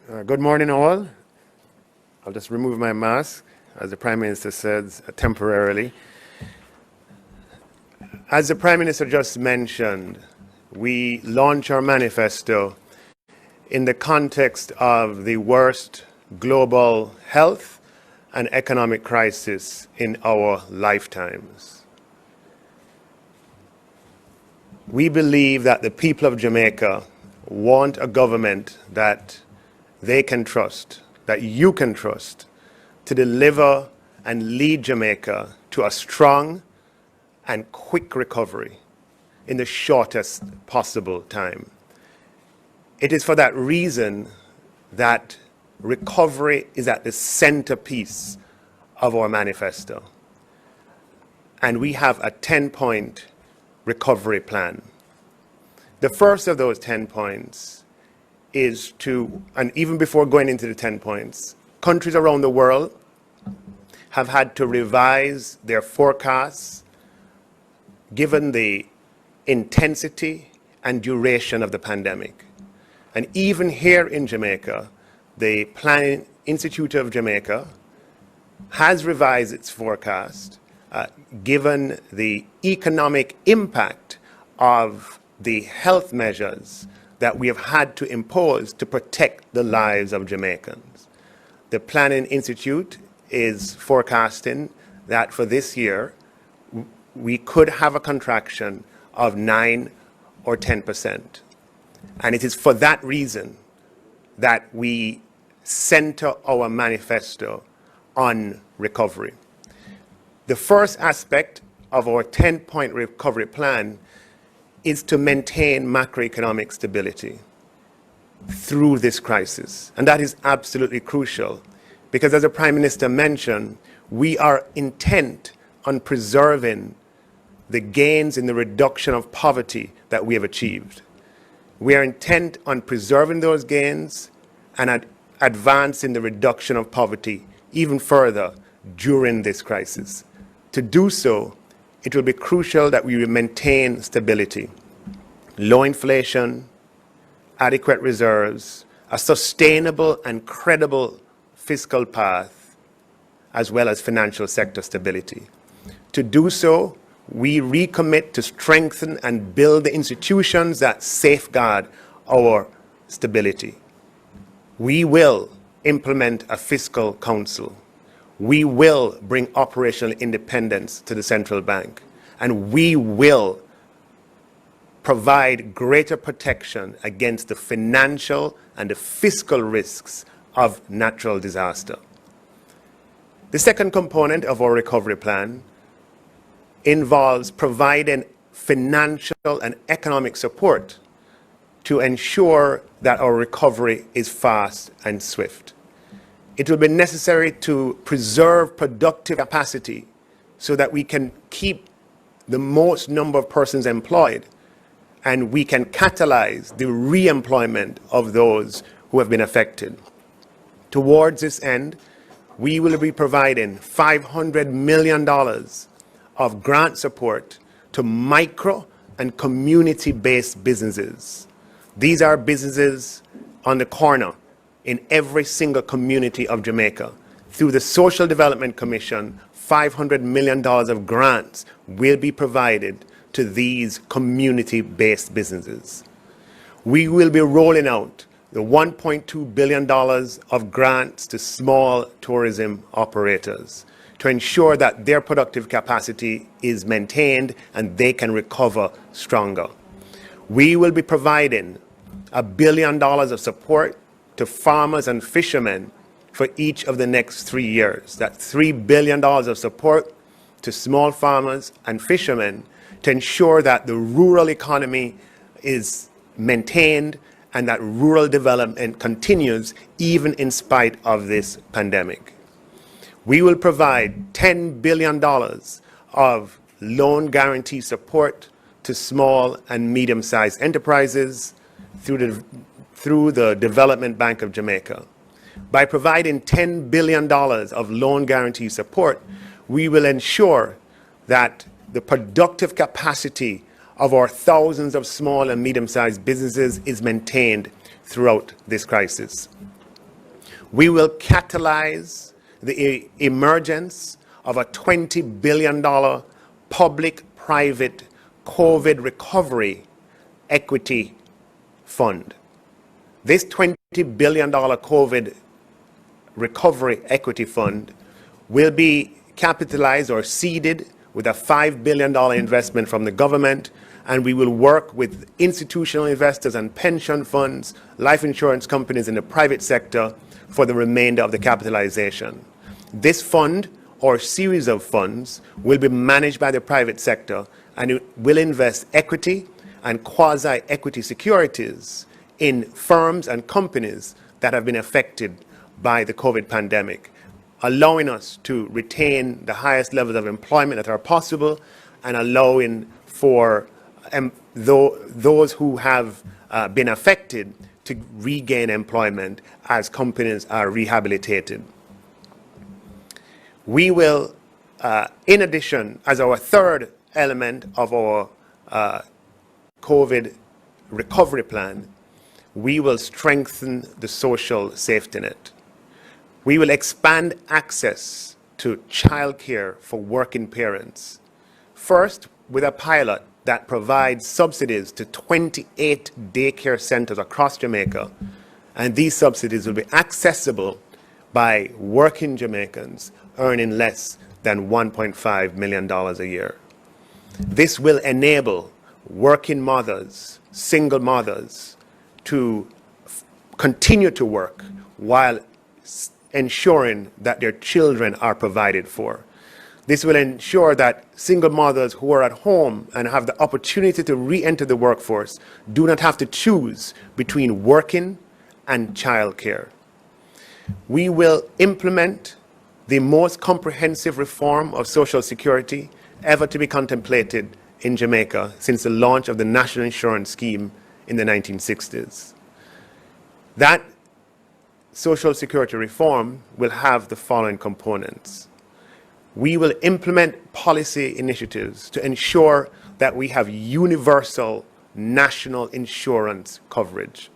Good morning, all. I'll just remove my mask, as the Prime Minister says, temporarily. As the Prime Minister just mentioned, we launch our manifesto in the context of the worst global health and economic crisis in our lifetimes. We believe that the people of Jamaica want a government that they can trust, that you can trust, to deliver and lead Jamaica to a strong and quick recovery in the shortest possible time. It is for that reason that recovery is at the centerpiece of our manifesto. And we have a 10-point recovery plan. The first of those 10 points is to, and even before going into the 10 points, countries around the world have had to revise their forecasts given the intensity and duration of the pandemic. And even here in Jamaica, the Planning Institute of Jamaica has revised its forecast given the economic impact of the health measures that we have had to impose to protect the lives of Jamaicans. The Planning Institute is forecasting that for this year, we could have a contraction of 9 or 10%. And it is for that reason that we center our manifesto on recovery. The first aspect of our 10-point recovery plan is to maintain macroeconomic stability through this crisis. And that is absolutely crucial because, as the Prime Minister mentioned, we are intent on preserving the gains in the reduction of poverty that we have achieved. We are intent on preserving those gains and advancing the reduction of poverty even further during this crisis. To do so, it will be crucial that we maintain stability, low inflation, adequate reserves, a sustainable and credible fiscal path, as well as financial sector stability. To do so, we recommit to strengthen and build the institutions that safeguard our stability. We will implement a fiscal council. We will bring operational independence to the central bank, and we will provide greater protection against the financial and the fiscal risks of natural disaster. The second component of our recovery plan involves providing financial and economic support to ensure that our recovery is fast and swift. It will be necessary to preserve productive capacity so that we can keep the most number of persons employed and we can catalyze the re-employment of those who have been affected. Towards this end, we will be providing $500 million of grant support to micro and community-based businesses. These are businesses on the corner in every single community of Jamaica. Through the Social Development Commission, $500 million of grants will be provided to these community-based businesses. We will be rolling out the $1.2 billion of grants to small tourism operators to ensure that their productive capacity is maintained and they can recover stronger. We will be providing $1 billion of support to farmers and fishermen for each of the next 3 years. That's $3 billion of support to small farmers and fishermen to ensure that the rural economy is maintained and that rural development continues even in spite of this pandemic. We will provide $10 billion of loan guarantee support to small and medium-sized enterprises through the Development Bank of Jamaica. By providing $10 billion of loan guarantee support, we will ensure that the productive capacity of our thousands of small and medium-sized businesses is maintained throughout this crisis. We will catalyze the emergence of a $20 billion public-private COVID recovery equity fund. This $20 billion COVID recovery equity fund will be capitalized or seeded with a $5 billion investment from the government, and we will work with institutional investors and pension funds, life insurance companies in the private sector for the remainder of the capitalization. This fund or series of funds will be managed by the private sector, and it will invest equity and quasi-equity securities in firms and companies that have been affected by the COVID pandemic, allowing us to retain the highest levels of employment that are possible and allowing for those who have been affected to regain employment as companies are rehabilitated. We will, in addition, as our third element of our COVID recovery plan, we will strengthen the social safety net. We will expand access to childcare for working parents. First, with a pilot that provides subsidies to 28 daycare centers across Jamaica, and these subsidies will be accessible by working Jamaicans earning less than $1.5 million a year. This will enable working mothers, single mothers, to continue to work while ensuring that their children are provided for. This will ensure that single mothers who are at home and have the opportunity to re-enter the workforce do not have to choose between working and childcare. We will implement the most comprehensive reform of Social Security ever to be contemplated in Jamaica since the launch of the National Insurance Scheme in the 1960s. That Social Security reform will have the following components. We will implement policy initiatives to ensure that we have universal national insurance coverage.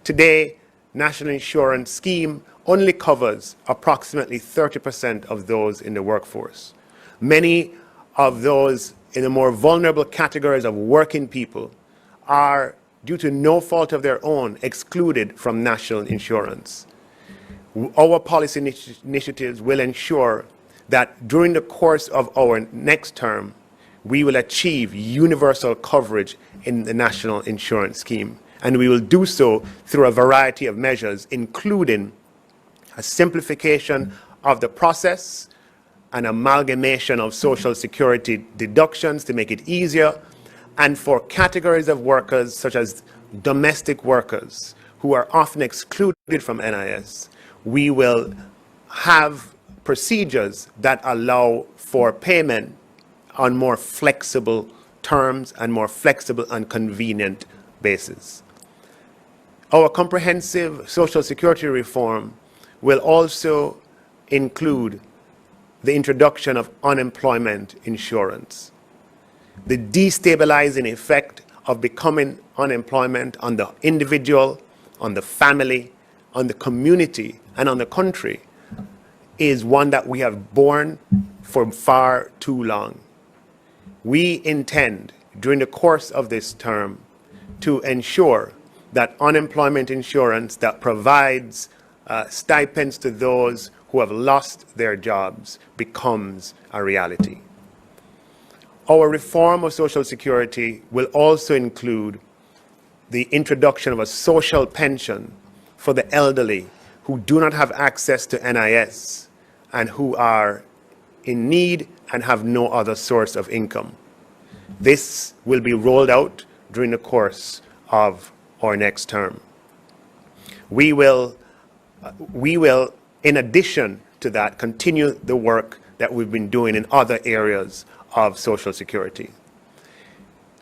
Today, National Insurance Scheme only covers approximately 30% of those in the workforce. Many of those in the more vulnerable categories of working people are, due to no fault of their own, excluded from national insurance. Our policy initiatives will ensure that during the course of our next term, we will achieve universal coverage in the National Insurance Scheme. And we will do so through a variety of measures, including a simplification of the process, an amalgamation of Social Security deductions to make it easier, and for categories of workers such as domestic workers who are often excluded from NIS, we will have procedures that allow for payment on more flexible terms and more flexible and convenient basis. Our comprehensive Social Security reform will also include the introduction of unemployment insurance. The destabilizing effect of becoming unemployment on the individual, on the family, on the community, and on the country is one that we have borne for far too long. We intend, during the course of this term, to ensure that unemployment insurance that provides stipends to those who have lost their jobs becomes a reality. Our reform of Social Security will also include the introduction of a social pension for the elderly who do not have access to NIS and who are in need and have no other source of income. This will be rolled out during the course of our next term. We will, in addition to that, continue the work that we've been doing in other areas of Social Security.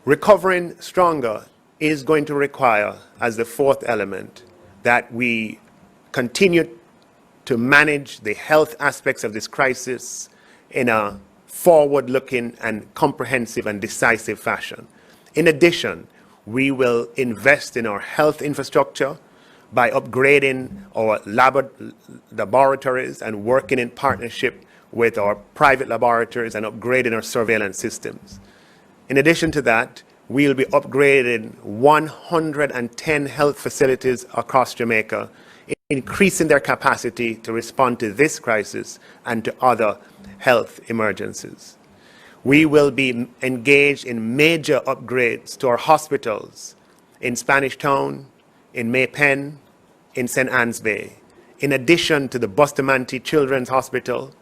Recovering stronger is going to require, as the fourth element, that we continue to manage the health aspects of this crisis in a forward-looking and comprehensive and decisive fashion. In addition, we will invest in our health infrastructure by upgrading our laboratories and working in partnership with our private laboratories and upgrading our surveillance systems. In addition to that, we'll be upgrading 110 health facilities across Jamaica, increasing their capacity to respond to this crisis and to other health emergencies. We will be engaged in major upgrades to our hospitals in Spanish Town, in Maypen, in St. Anne's Bay, in addition to the Bustamante Children's Hospital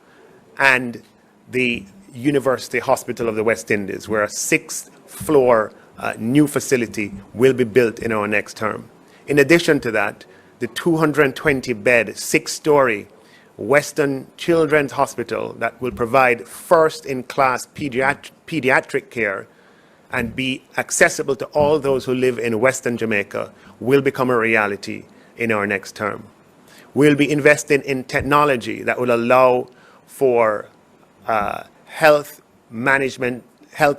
and the University Hospital of the West Indies, where a sixth-floor new facility will be built in our next term. In addition to that, the 220-bed, six-story Western Children's Hospital that will provide first-in-class pediatric care and be accessible to all those who live in Western Jamaica will become a reality in our next term. We'll be investing in technology that will allow for health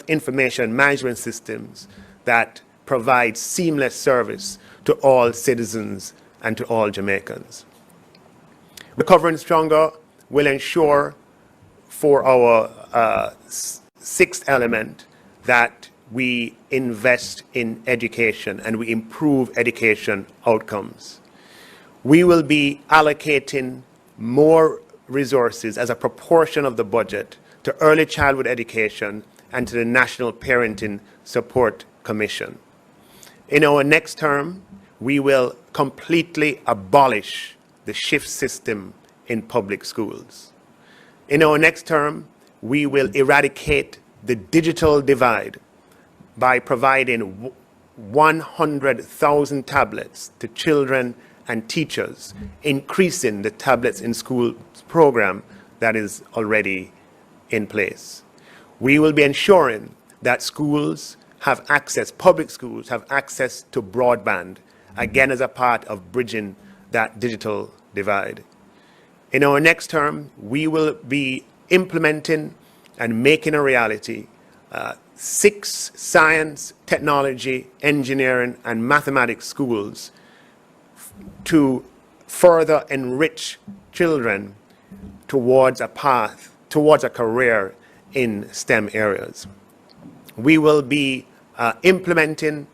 information management systems that provide seamless service to all citizens and to all Jamaicans. Recovering Stronger will ensure for our sixth element that we invest in education and we improve education outcomes. We will be allocating more resources as a proportion of the budget to early childhood education and to the National Parenting Support Commission. In our next term, we will completely abolish the shift system in public schools. In our next term, we will eradicate the digital divide by providing 100,000 tablets to children and teachers, increasing the tablets in schools program that is already in place. We will be ensuring that schools have access, public schools have access to broadband, again as a part of bridging that digital divide. In our next term, we will be implementing and making a reality 6 science, technology, engineering, and mathematics schools to further enrich children towards a path, towards a career in STEM areas. We will be implementing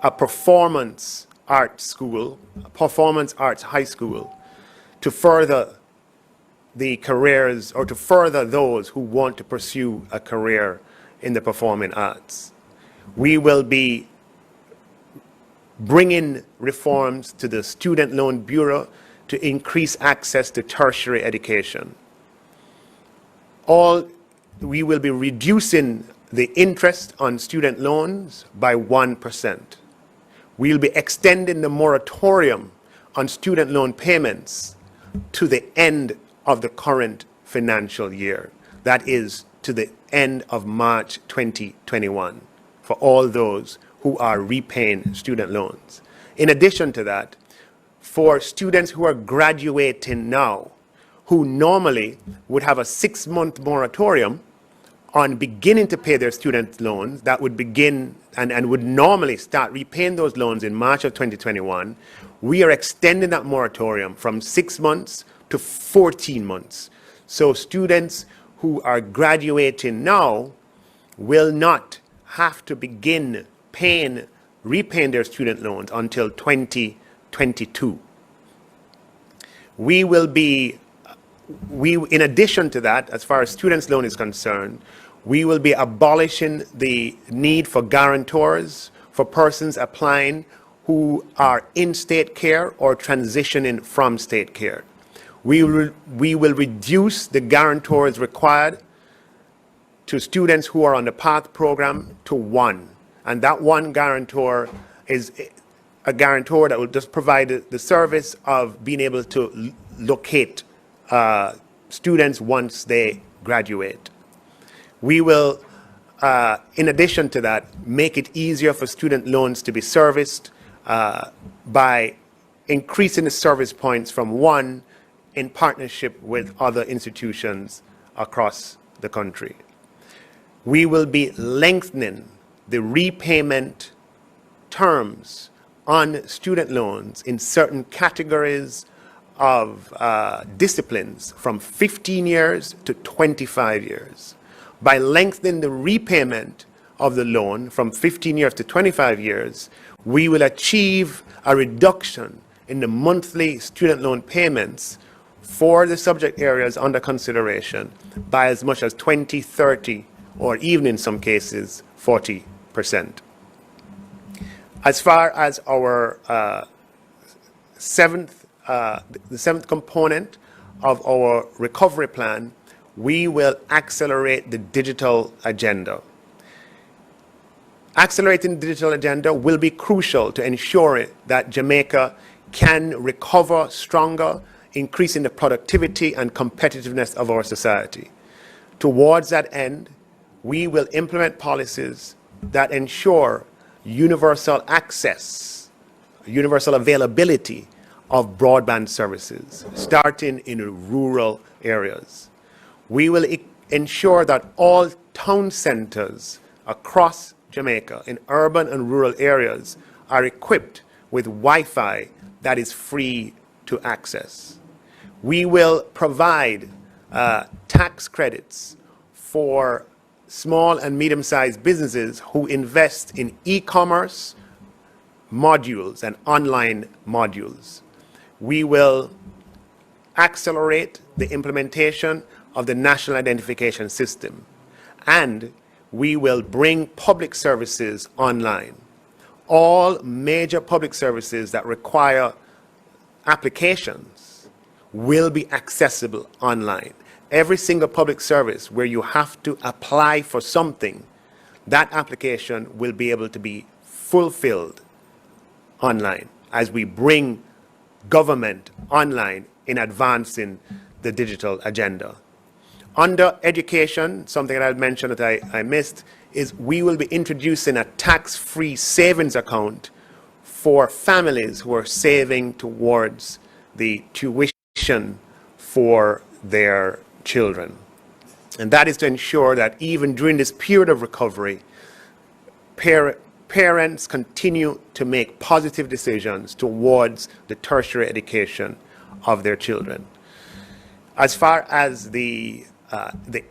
a performance arts school, a performance arts high school, to further the careers or to further those who want to pursue a career in the performing arts. We will be bringing reforms to the Student Loan Bureau to increase access to tertiary education. We will be reducing the interest on student loans by 1%. We'll be extending the moratorium on student loan payments to the end of the current financial year. That is to the end of March 2021 for all those who are repaying student loans. In addition to that, for students who are graduating now, who normally would have a 6-month moratorium on beginning to pay their student loans, that would begin and would normally start repaying those loans in March of 2021, we are extending that moratorium from 6 months to 14 months. So students who are graduating now will not have to begin repaying their student loans until 2022. In addition to that, as far as students' loan is concerned, we will be abolishing the need for guarantors for persons applying who are in state care or transitioning from state care. We will reduce the guarantors required to students who are on the PATH program to 1. And that one guarantor is a guarantor that will just provide the service of being able to locate students once they graduate. We will, in addition to that, make it easier for student loans to be serviced by increasing the service points from 1 in partnership with other institutions across the country. We will be lengthening the repayment terms on student loans in certain categories of disciplines from 15 years to 25 years. By lengthening the repayment of the loan from 15 years to 25 years, we will achieve a reduction in the monthly student loan payments for the subject areas under consideration by as much as 20, 30, or even in some cases 40%. As far as our the seventh component of our recovery plan, we will accelerate the digital agenda. Accelerating the digital agenda will be crucial to ensuring that Jamaica can recover stronger, increasing the productivity and competitiveness of our society. Towards that end, we will implement policies that ensure universal access, universal availability of broadband services, starting in rural areas. We will ensure that all town centers across Jamaica, in urban and rural areas, are equipped with Wi-Fi that is free to access. We will provide tax credits for small and medium-sized businesses who invest in e-commerce modules and online modules. We will accelerate the implementation of the National Identification System, and we will bring public services online. All major public services that require applications will be accessible online. Every single public service where you have to apply for something, that application will be able to be fulfilled online as we bring government online in advancing the digital agenda. Under education, something that I mentioned that I missed, is we will be introducing a tax-free savings account for families who are saving towards the tuition for their children. And that is to ensure that even during this period of recovery, parents continue to make positive decisions towards the tertiary education of their children. As far as the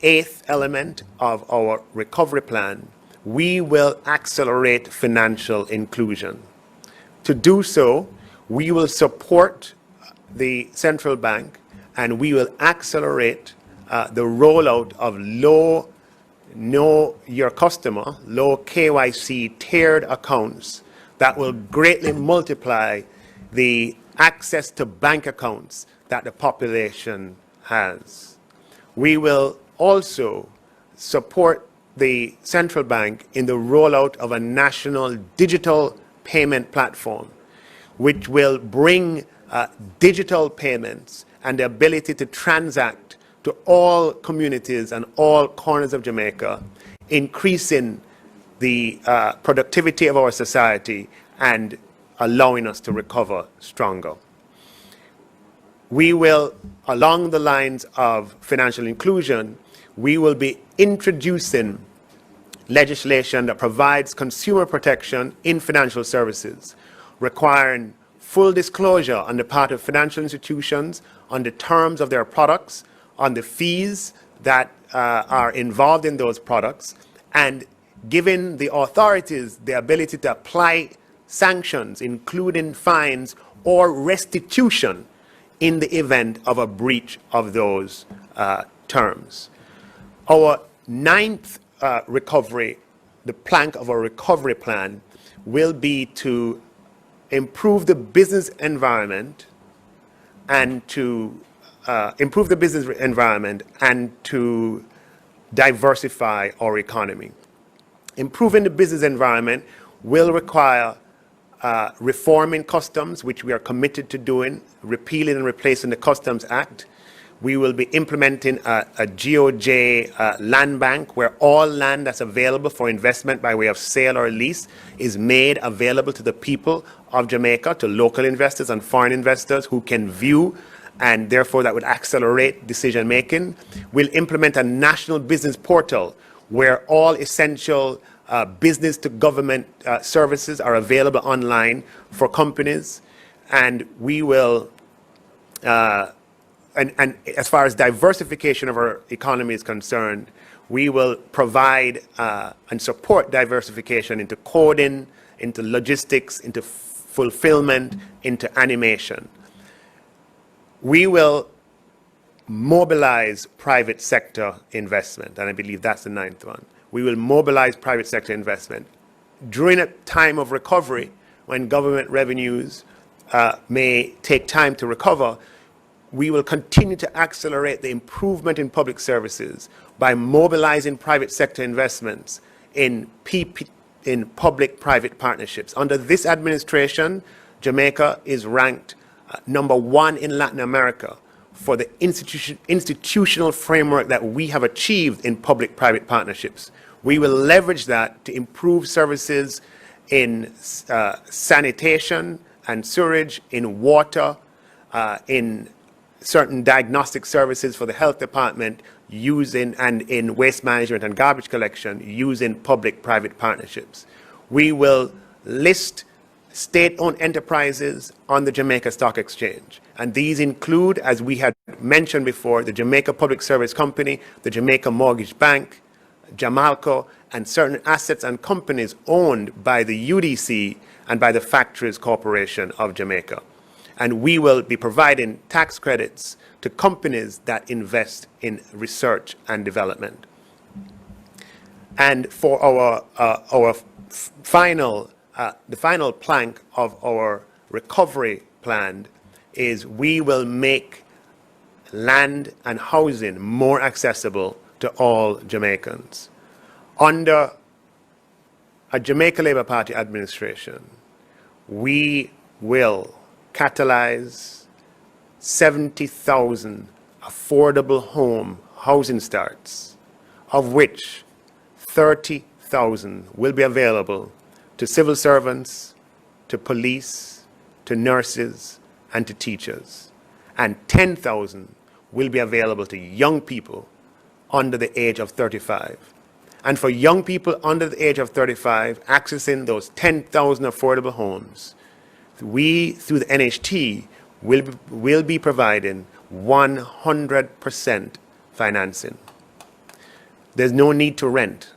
eighth element of our recovery plan, we will accelerate financial inclusion. To do so, we will support the central bank and we will accelerate the rollout of low Know Your Customer, low KYC tiered accounts that will greatly multiply the access to bank accounts that the population has. We will also support the central bank in the rollout of a national digital payment platform, which will bring digital payments and the ability to transact to all communities and all corners of Jamaica, increasing the productivity of our society and allowing us to recover stronger. We will, along the lines of financial inclusion, we will be introducing legislation that provides consumer protection in financial services, requiring full disclosure on the part of financial institutions on the terms of their products, on the fees that are involved in those products, and giving the authorities the ability to apply sanctions, including fines or restitution, in the event of a breach of those terms. Our ninth recovery, the plank of our recovery plan, will be to improve the business environment and to diversify our economy. Improving the business environment will require reforming customs, which we are committed to doing, repealing and replacing the Customs Act. We will be implementing a GOJ land bank where all land that's available for investment by way of sale or lease is made available to the people of Jamaica, to local investors and foreign investors who can view, and therefore that would accelerate decision making. We'll implement a national business portal where all essential business to government services are available online for companies, and we will, and as far as diversification of our economy is concerned, we will provide and support diversification into coding, into logistics, into fulfillment, into animation. We will mobilize private sector investment, and I believe that's the 9th one. We will mobilize private sector investment. During a time of recovery, when government revenues may take time to recover, we will continue to accelerate the improvement in public services by mobilizing private sector investments in public-private partnerships. Under this administration, Jamaica is ranked #1 in Latin America for the institutional framework that we have achieved in public-private partnerships. We will leverage that to improve services in sanitation and sewerage, in water, in certain diagnostic services for the health department, and in waste management and garbage collection, using public-private partnerships. We will list state-owned enterprises on the Jamaica Stock Exchange. And these include, as we had mentioned before, the Jamaica Public Service Company, the Jamaica Mortgage Bank, Jamalco, and certain assets and companies owned by the UDC and by the Factories Corporation of Jamaica. And we will be providing tax credits to companies that invest in research and development. And for our final, the final plank of our recovery plan is we will make land and housing more accessible to all Jamaicans. Under a Jamaica Labour Party administration, we will catalyze 70,000 affordable home housing starts, of which 30,000 will be available to civil servants, to police, to nurses, and to teachers. And 10,000 will be available to young people under the age of 35. And for young people under the age of 35, accessing those 10,000 affordable homes, we, through the NHT, will be providing 100% financing. There's no need to rent.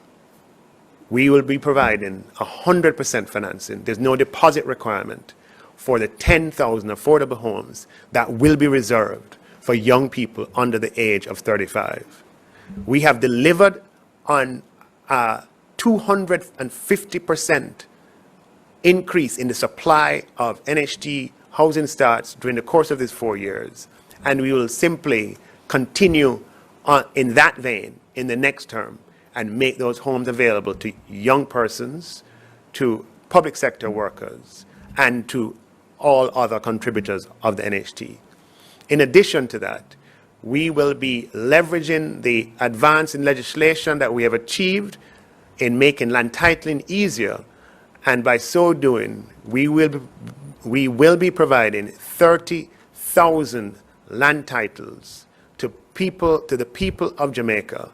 We will be providing 100% financing. There's no deposit requirement for the 10,000 affordable homes that will be reserved for young people under the age of 35. We have delivered on a 250% increase in the supply of NHT housing starts during the course of these 4 years, and we will simply continue in that vein in the next term and make those homes available to young persons, to public sector workers, and to all other contributors of the NHT. In addition to that, we will be leveraging the advance in legislation that we have achieved in making land titling easier, and by so doing, we will be providing 30,000 land titles to the people of Jamaica.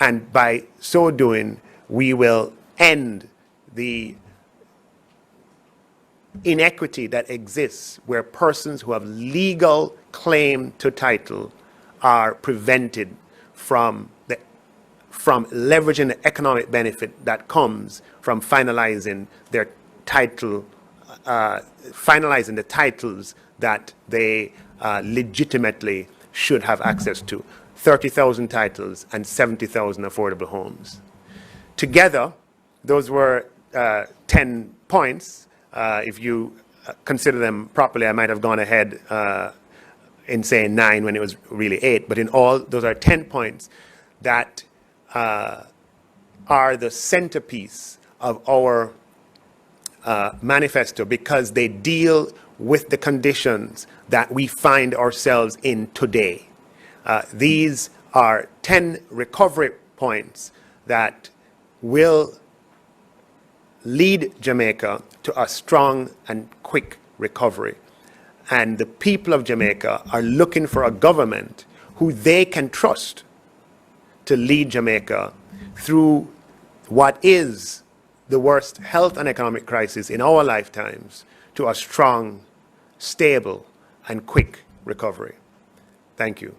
And by so doing, we will end the inequity that exists where persons who have legal claim to title are prevented from leveraging the economic benefit that comes from finalizing their title, finalizing the titles that they legitimately should have access to. 30,000 titles and 70,000 affordable homes. Together, those were 10 points. If you consider them properly, I might have gone ahead in saying 9 when it was really 8. But in all, those are 10 points that are the centerpiece of our manifesto, because they deal with the conditions that we find ourselves in today. These are 10 recovery points that will lead Jamaica to a strong and quick recovery. And the people of Jamaica are looking for a government who they can trust to lead Jamaica through what is the worst health and economic crisis in our lifetimes to a strong, stable, and quick recovery. Thank you.